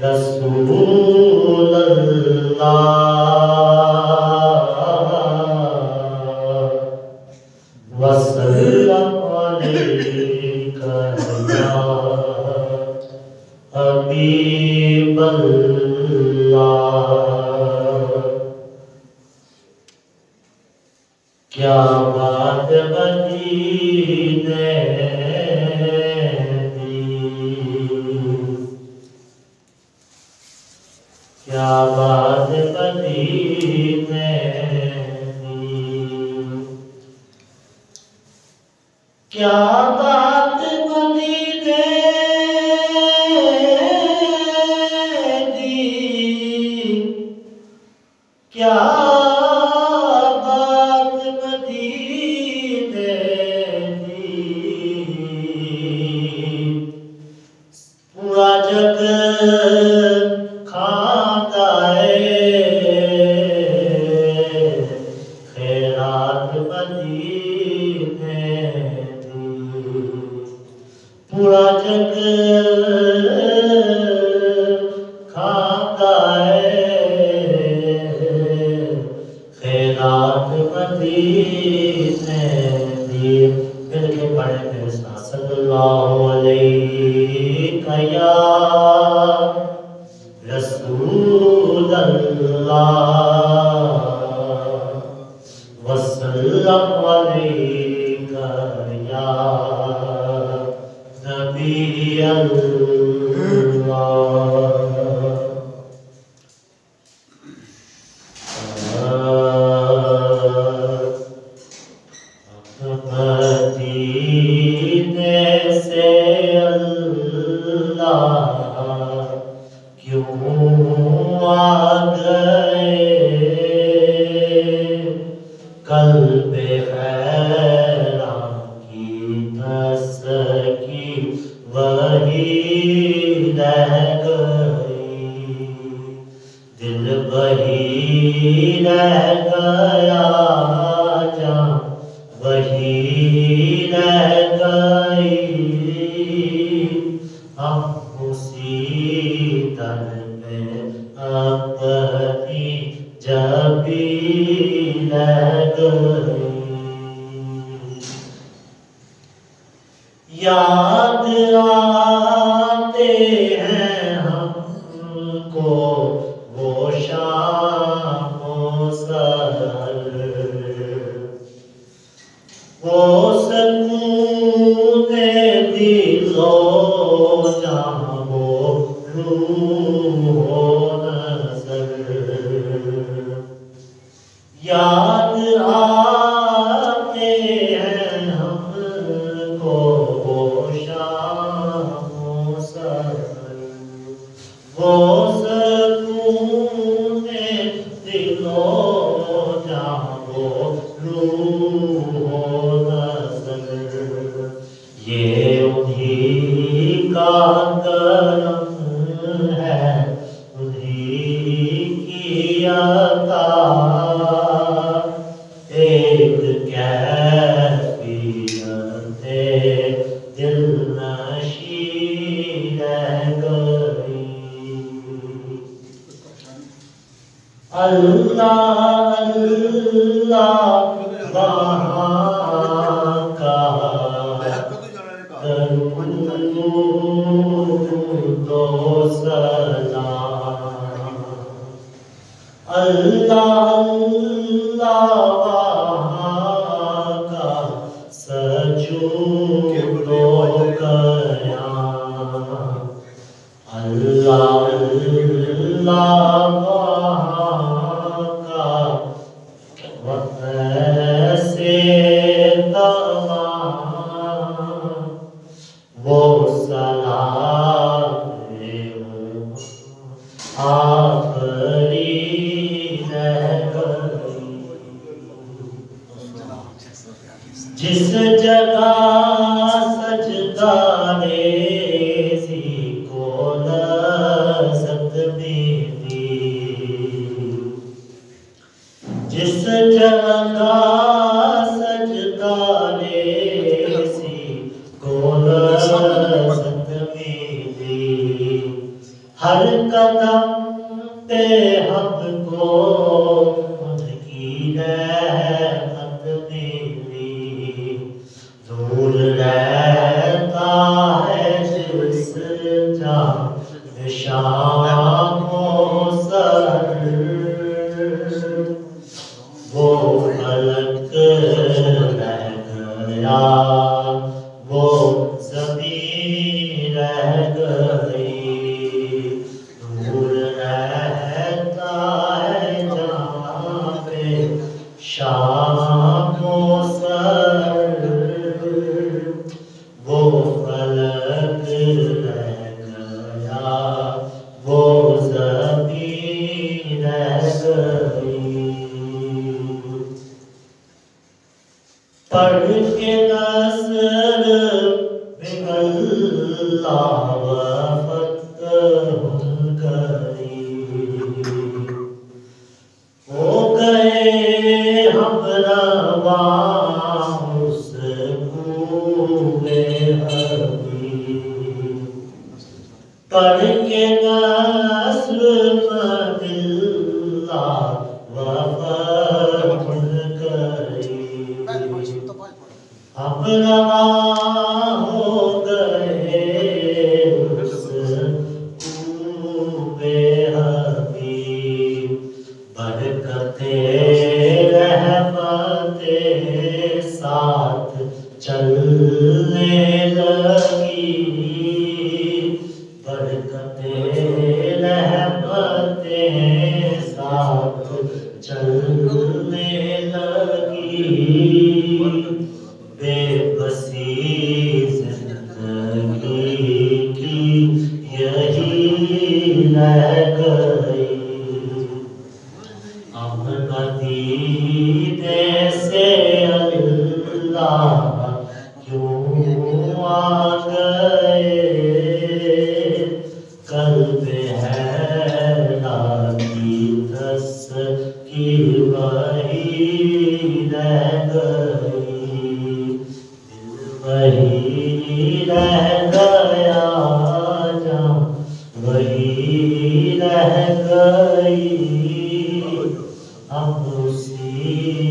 रसूल अल्लाह वसल्लम अलैका या हबीब अल्लाह। क्या बात मदीने दी, क्या बात मदीने दी, क्या बात मदीने दी, क्या बात मदीने दी। पूरा जग खाता है खैरात मदीने दी। पूरा जग खाता है खैरात मदीने दी। मिलके पढ़े मेरे साथ सल्लल्लाहु अलैहि या रसूल अल्लाह वसल्लम अलैका या नबी अल्लाह। मदीने से अल्लाह क्यों आ गए, कल्बे खैरां की तस्की वही रह गई, दिल वही रह गया, जान वही रह गई। हम उसी दर में अपनी जबी रह गई। याद आते हैं हमको वो शाम सहर, वो सकूने दिलो जहाँ वो रूहो नज़र। याद आते हैं हमको वो शाम सहर, वो सकूने दिलो जहाँ वो रूहो नज़र। ये उन्हीं का करम है, उन्हीं की अता, एक कैफियते दिल नशी रह गई। अल्लाह अल्लाह वहाँ का दरूद व सलाम। अल्लाह अल्लाह वहाँ का सजूद व क़याम। अल्लाह अल्लाह वहाँ का वैसे तमाम, वो सलाम आखरी रह गई। जिस जगह सजदा रेज़ी को लज़्ज़त मिली, जिस जगह सजदा रेज़ी वो फलक रह गया, वो ज़मीन रह गई। नूर रहता है जहाँ पे शाम व सहर, वो फलक रह गया, वो ज़मीन रह गई। पढ़ के नस्र बिगल्ला वफ़त करीम, हो गए हम रवा उस कुए हबीब। पढ़ के नस्र बिगल्ला वफ़त करीम, हम रवा हो गए उस कुए हबीब। बरकते रहमते साथ चलने लगी, बरकते रहमते साथ चलने लगी। बेबसी जिंदगी की यही रह गई, हम मदीने से अल्लाह क्यों आ गए। कल्बे हैरानी की वही रह गई, वही रह गया जहाँ वही रह गई। हम उसी